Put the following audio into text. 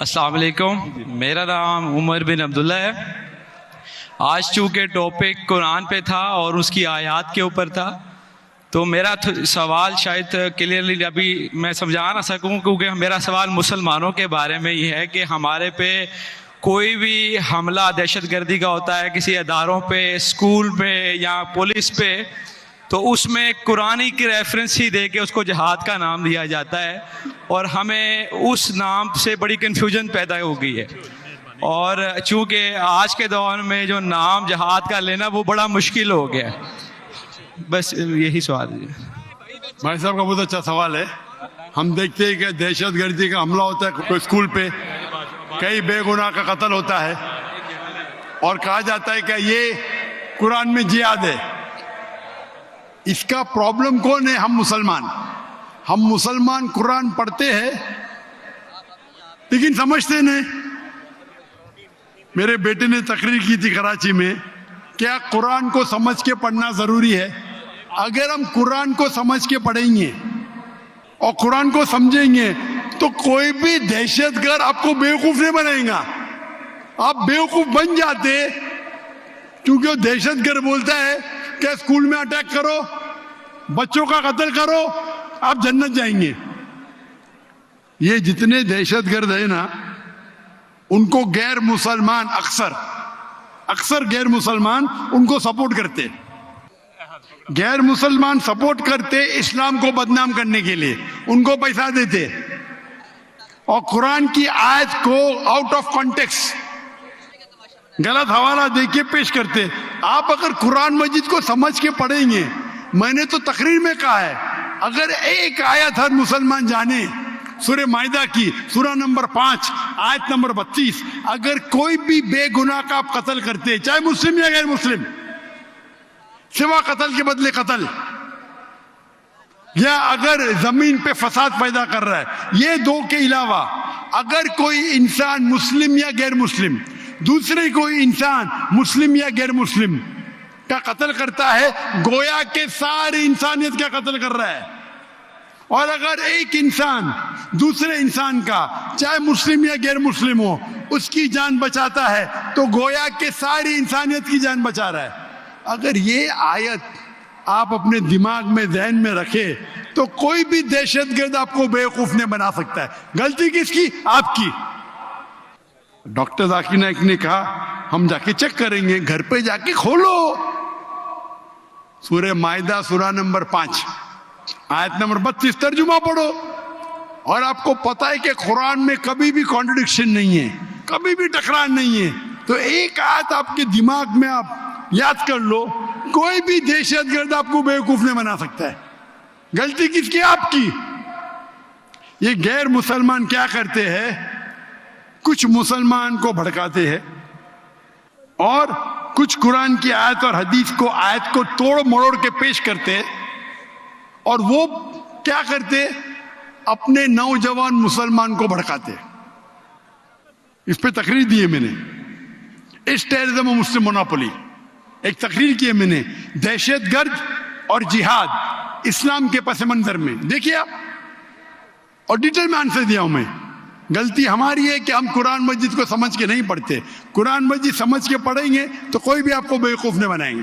السلام علیکم، میرا نام عمر بن عبداللہ ہے۔ آج چونکہ ٹاپک قرآن پہ تھا اور اس کی آیات کے اوپر تھا، تو میرا سوال شاید کلیئرلی ابھی میں سمجھا نہ سکوں، کیونکہ میرا سوال مسلمانوں کے بارے میں یہ ہے کہ ہمارے پہ کوئی بھی حملہ دہشت گردی کا ہوتا ہے، کسی اداروں پہ، اسکول پہ یا پولیس پہ، تو اس میں قرآن کی ریفرنس ہی دے کے اس کو جہاد کا نام دیا جاتا ہے، اور ہمیں اس نام سے بڑی کنفیوژن پیدا ہو گئی ہے۔ اور چونکہ آج کے دور میں جو نام جہاد کا لینا وہ بڑا مشکل ہو گیا ہے۔ بس یہی سوال ہے۔ بھائی صاحب کا بہت اچھا سوال ہے۔ ہم دیکھتے ہیں کہ دہشت گردی کا حملہ ہوتا ہے کوئی اسکول پہ، کئی بے گناہ کا قتل ہوتا ہے، اور کہا جاتا ہے کہ یہ قرآن میں جہاد ہے۔ اس کا پرابلم کون ہے؟ ہم مسلمان قرآن پڑھتے ہیں لیکن سمجھتے نہیں۔ میرے بیٹے نے تقریر کی تھی کراچی میں، کیا قرآن کو سمجھ کے پڑھنا ضروری ہے؟ اگر ہم قرآن کو سمجھ کے پڑھیں گے اور قرآن کو سمجھیں گے تو کوئی بھی دہشت گرد آپ کو بیوقوف نہیں بنائے گا۔ آپ بیوقوف بن جاتے کیونکہ وہ دہشت گرد بولتا ہے کہ اسکول میں اٹیک کرو، بچوں کا قتل کرو، آپ جنت جائیں گے۔ یہ جتنے دہشت گرد ہیں نا، ان کو غیر مسلمان اکثر غیر مسلمان ان کو سپورٹ کرتے، غیر مسلمان سپورٹ کرتے اسلام کو بدنام کرنے کے لیے، ان کو پیسہ دیتے اور قرآن کی آیت کو آؤٹ آف کانٹیکسٹ غلط حوالہ دے کے پیش کرتے۔ آپ اگر قرآن مجید کو سمجھ کے پڑھیں گے، میں نے تو تقریر میں کہا ہے، اگر ایک آیت ہر مسلمان جانے، سورہ مائدہ کی سورہ نمبر 5 آیت نمبر 32، اگر کوئی بھی بے گناہ کا آپ قتل کرتے، چاہے مسلم یا غیر مسلم، سوا قتل کے بدلے قتل، یا اگر زمین پہ فساد پیدا کر رہا ہے، یہ دو کے علاوہ اگر کوئی انسان مسلم یا غیر مسلم دوسرے کوئی انسان مسلم یا غیر مسلم کا قتل کرتا ہے، گویا کہ ساری انسانیت کا قتل کر رہا ہے۔ اور اگر ایک انسان دوسرے انسان کا، چاہے مسلم یا غیر مسلم ہو، اس کی جان بچاتا ہے تو گویا کہ ساری انسانیت کی جان بچا رہا ہے۔ اگر یہ آیت آپ اپنے دماغ میں، ذہن میں رکھے تو کوئی بھی دہشت گرد آپ کو بیوقوف نہیں بنا سکتا ہے۔ غلطی کس کی؟ آپ کی۔ ڈاکٹر ذاکر نائک نے کہا ہم جا کے چیک کریں گے، گھر پہ جا کے کھولو سورہ مائدہ سورہ نمبر 5 آیت نمبر 32 ترجمہ پڑھو، اور آپ کو پتہ ہے کہ قرآن میں کبھی بھی کانٹرڈکشن نہیں ہے، کبھی بھی ٹکرار نہیں ہے۔ تو ایک آیت آپ کے دماغ میں آپ یاد کر لو، کوئی بھی دہشت گرد آپ کو بیوقوف نہیں بنا سکتا ہے۔ غلطی کس کی؟ آپ کی۔ یہ غیر مسلمان کیا کرتے ہیں؟ کچھ مسلمان کو بھڑکاتے ہیں اور کچھ قرآن کی آیت اور حدیث کو، آیت کو توڑ مروڑ کے پیش کرتے، اور وہ کیا کرتے؟ اپنے نوجوان مسلمان کو بھڑکاتے۔ اس پہ تقریر دی ہے میں نے، اس ٹیررزم و مسلم مونوپولی، ایک تقریر کی ہے میں نے، دہشت گرد اور جہاد اسلام کے پس منظر میں، دیکھیے آپ، اور ڈیٹیل میں آنسر دیا ہوں میں۔ غلطی ہماری ہے کہ ہم قرآن مجید کو سمجھ کے نہیں پڑھتے۔ قرآن مجید سمجھ کے پڑھیں گے تو کوئی بھی آپ کو بیوقوف نہیں بنائیں گے۔